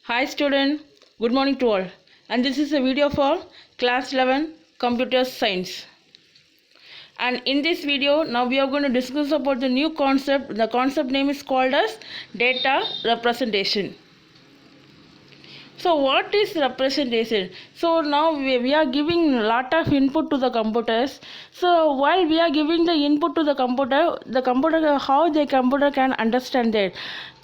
Hi student, good morning to all. And this is a video for class 11 computer science. And in this video now we are going to discuss about the new concept. The concept name is called as data representation. So what is representation? So now we are giving a lot of input to the computers. So while we are giving the input to the computer how the computer can understand it.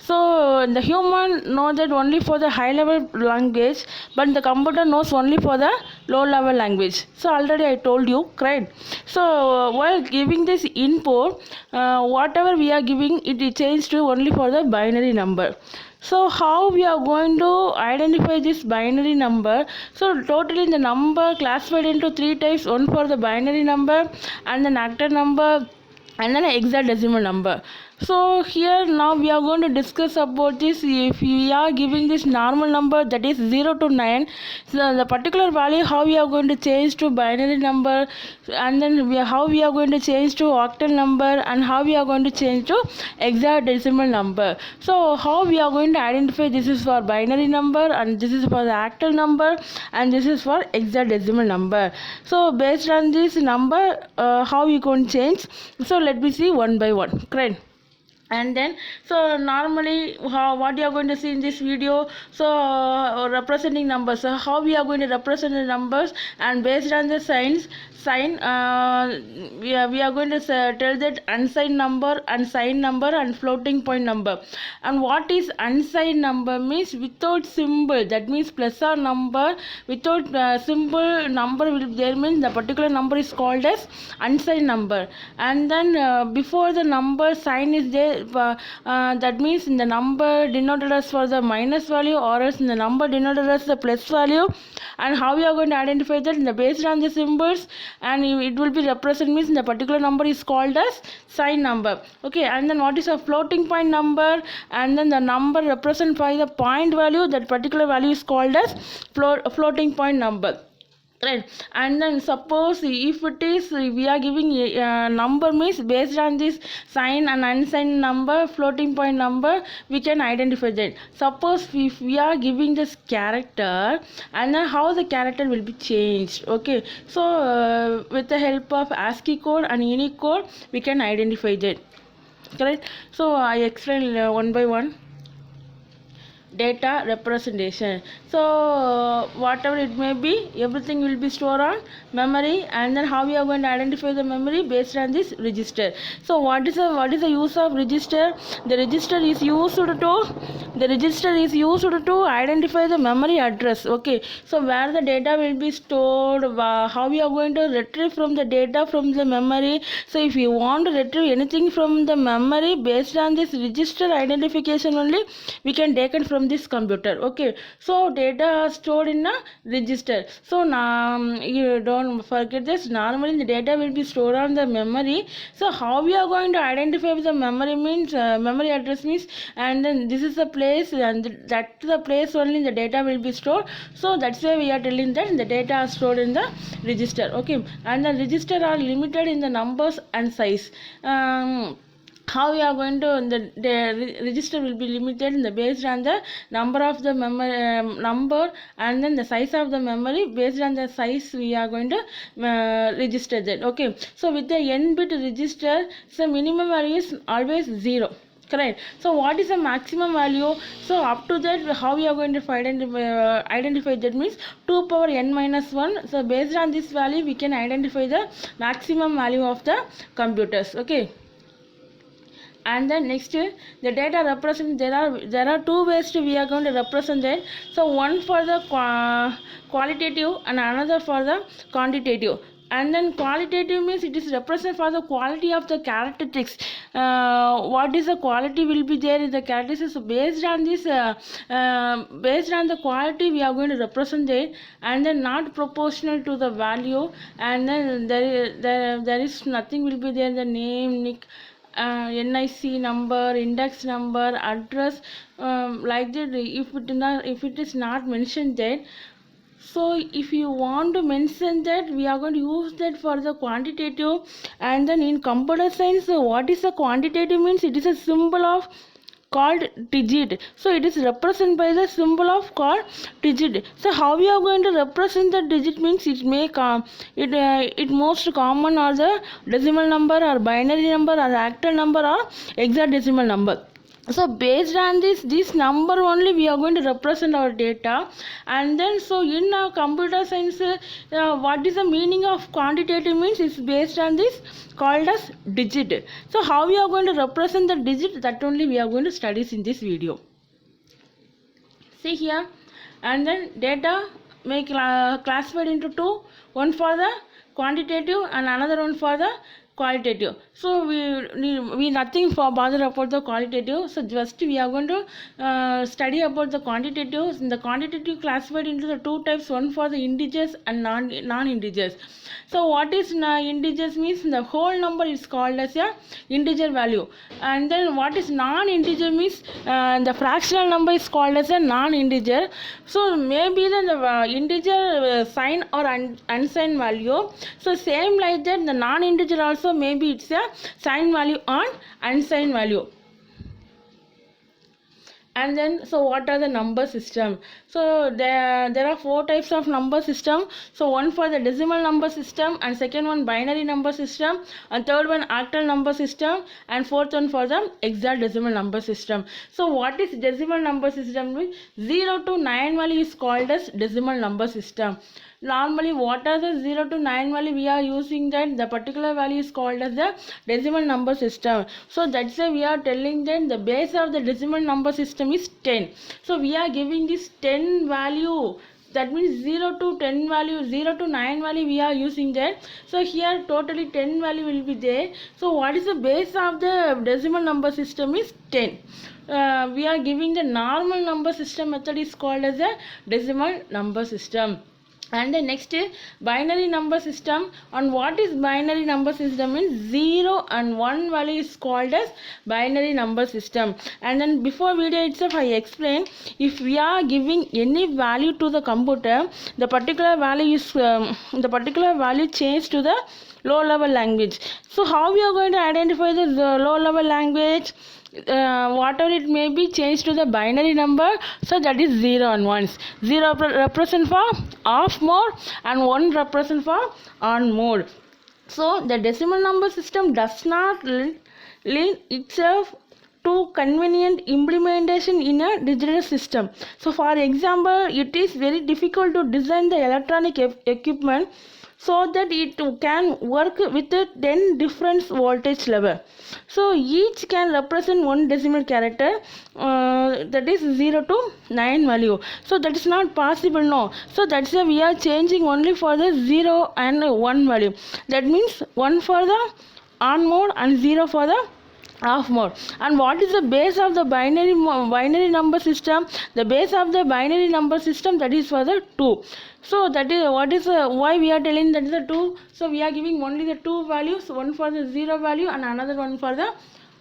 So the human know that only for the high level language, but the computer knows only for the low level language. So already I told you, right? So while giving this input, whatever we are giving, it changes to only for the binary number. So how we are going to identify this binary number? So totally the number classified into three types: one for the binary number, and then octal number, and then hexadecimal number. So here now we are going to discuss about this. If we are giving this normal number, that is 0 to 9, so the particular value how we are going to change to binary number, and then how we are going to change to octal number, and how we are going to change to hexadecimal number. So how we are going to identify this is for binary number, and this is for the octal number, and this is for hexadecimal number. So based on this number, how we can change? So let me see one by one, correct? And then so normally what you are going to see in this video, so representing numbers. So how we are going to represent the numbers, and based on the sign, we are going to tell that unsigned number and signed number and floating point number. And what is unsigned number means without symbol, that means plus or number without symbol number will be there, means the particular number is called as unsigned number. And then before the number sign is there, that means in the number denoted as for the minus value, or else in the number denoted as the plus value. And how we are going to identify that? In the based on the symbols, and it will be represented, means the particular number is called as sign number. Okay, and then what is a floating point number? And then the number represented by the point value, that particular value is called as floating point number. Right. And then suppose if it is we are giving a number, means based on this sign and unsigned number, floating point number, we can identify that. Suppose if we are giving this character, and then how the character will be changed. Okay, so with the help of ASCII code and Unicode, we can identify that, correct? So I explain one by one. Data representation. So whatever it may be, everything will be stored on memory. And then how we are going to identify the memory? Based on this register. So what is the use of register? The register is used to identify the memory address. Okay, so where the data will be stored, how we are going to retrieve from the data from the memory. So if you want to retrieve anything from the memory, based on this register identification only, we can take it from this computer. Okay, so data are stored in a register. So now you don't forget this. Normally the data will be stored on the memory. So how we are going to identify the memory means memory address means, and then this is the place, and that's the place only the data will be stored. So that's why we are telling that the data are stored in the register. Okay, and the register are limited in the numbers and size. How we are going to the register will be limited in the based on the number of the memory number, and then the size of the memory. Based on the size we are going to register that. Okay, so with the n bit register, so minimum value is always 0, correct? So what is the maximum value? So up to that, how we are going to identify that means 2 power n minus 1. So based on this value we can identify the maximum value of the computers. Okay, and then next the data represent, there are two ways we are going to represent it. So one for the qualitative and another for the quantitative. And then qualitative means it is represent for the quality of the characteristics. What is the quality will be there in the characteristics. So based on this based on the quality we are going to represent it, and then not proportional to the value. And then there is nothing will be there, the name, nick, NIC number, index number, address, like that. If it is not mentioned there, so if you want to mention that, we are going to use that for the quantitative. And then in computer science, what is the quantitative means? It is a symbol of called digit. So it is represented by the symbol of called digit. So how we are going to represent the digit means it may it most common are the decimal number or binary number or octal number or hexadecimal number. So based on this number only we are going to represent our data. And then so in computer science what is the meaning of quantitative means is based on this called as digit. So how we are going to represent the digit, that only we are going to study in this video. See here, and then data may classified into two, one for the quantitative and another one for the qualitative. So we nothing for bother about the qualitative. So just we are going to study about the quantitative. The quantitative classified into the two types, one for the integers and non-integers. So what is integers means the whole number is called as a integer value, and then what is non-integer means the fractional number is called as a non-integer. So maybe the integer sign or unsigned value. So same like that the non-integer also maybe it's a sign value or unsigned value. And then so what are the number system? So there are four types of number system. So one for the decimal number system, and second one binary number system, and third one octal number system, and fourth one for the hexadecimal number system. So what is decimal number system? 0 to 9 value is called as decimal number system. Normally what are the 0 to 9 value we are using, that the particular value is called as the decimal number system. So that's why we are telling that the base of the decimal number system is 10. So we are giving this 10 value, that means 0 to 10 value, 0 to 9 value we are using that. So here totally 10 value will be there. So what is the base of the decimal number system is 10. We are giving the normal number system method is called as a decimal number system. And the next is binary number system. And what is binary number system means 0 and 1 value is called as binary number system. And then before video itself I explained, if we are giving any value to the computer, the particular value is changed to the low level language. So how we are going to identify the low level language? Whatever it may be changed to the binary number, so that is 0 and 1s. 0 represent for off mode and 1 represent for on mode. So the decimal number system does not lend itself to convenient implementation in a digital system. So for example, it is very difficult to design the electronic equipment so that it can work with 10 different voltage level. So each can represent one decimal character, that is 0 to 9 value. So that is not possible, no. So that's why we are changing only for the 0 and 1 value. That means 1 for the on mode and 0 for the off mode. And what is the base of the binary number system? The base of the binary number system, that is for the 2. So that is what is why we are telling that is the 2. So we are giving only the 2 values, one for the 0 value and another one for the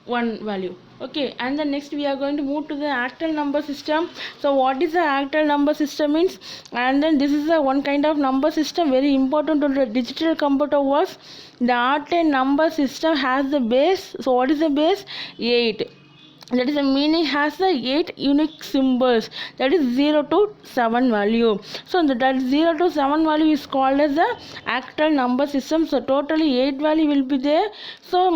1 value. Okay, and then next we are going to move to the octal number system. So what is the octal number system means? And then this is the one kind of number system very important to the digital computer was. The octal number system has the base. So what is the base? 8. That is the meaning has the 8 unique symbols, that is 0 to 7 value. So that 0 to 7 value is called as the octal number system. So totally 8 value will be there. So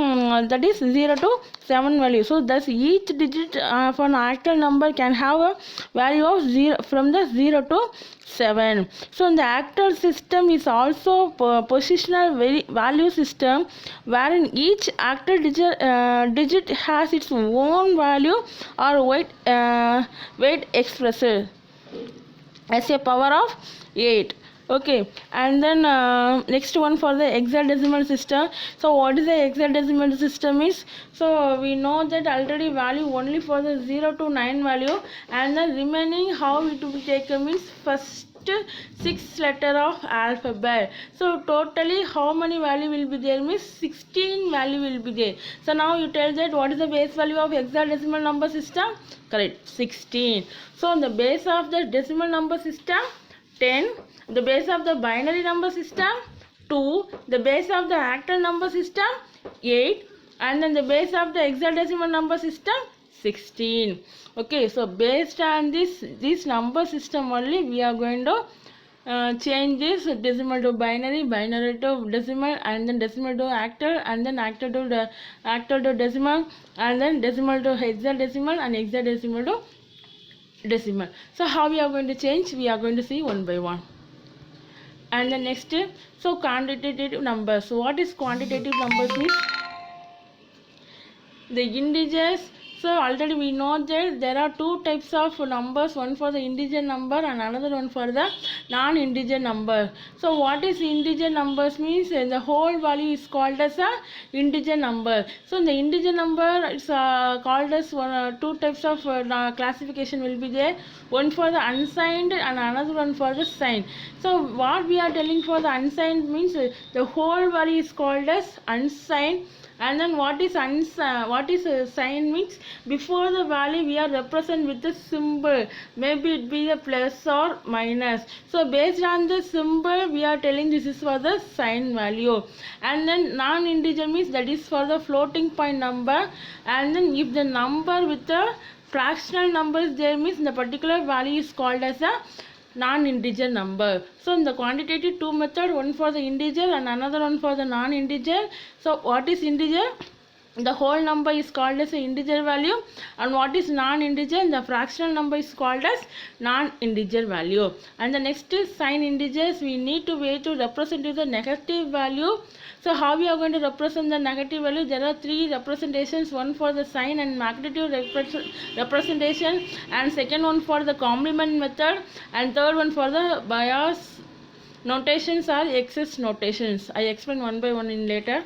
that is 0 to 7 value. So thus each digit of an octal number can have a value of 0 from the 0 to 7. So the octal system is also positional value system, wherein each octal digit has its own value or weight expressed as a power of 8. Okay, and then next one for the hexadecimal system. So what is the hexadecimal system is? So we know that already value only for the 0 to 9 value, and the remaining how it will be taken means first 6 letter of alphabet. So totally how many value will be there means 16 value will be there. So now you tell that what is the base value of hexadecimal number system? Correct, 16. So the base of the decimal number system 10, the base of the binary number system 2, the base of the octal number system 8, and then the base of the hexadecimal number system 16. Okay, so based on this number system only, we are going to change this decimal to binary, binary to decimal, and then decimal to octal, and then octal to decimal, and then decimal to hexadecimal, and hexadecimal to decimal. So how we are going to change? We are going to see one by one. And the next, so quantitative numbers. So what is quantitative numbers means? The integers. So already we know that there are two types of numbers, one for the integer number and another one for the non-integer number. So what is integer numbers means? The whole value is called as a integer number. So the integer number is called as two types of classification will be there, one for the unsigned and another one for the signed. So what we are telling for the unsigned means the whole value is called as unsigned. And then what is sign means before the value we are represent with the symbol, maybe it be a plus or minus. So based on the symbol we are telling this is for the sign value. And then non-integer means that is for the floating point number. And then if the number with the fractional number is there means the particular value is called as a non-integer number. So in the quantitative two method, one for the integer and another one for the non-integer. So what is integer? The whole number is called as an integer value, and what is non-integer? The fractional number is called as non-integer value. And the next is sign integers. We need to way to represent the negative value. So how we are going to represent the negative value? There are three representations, one for the sign and magnitude representation, and second one for the complement method, and third one for the bias notations or excess notations. I explain one by one in later.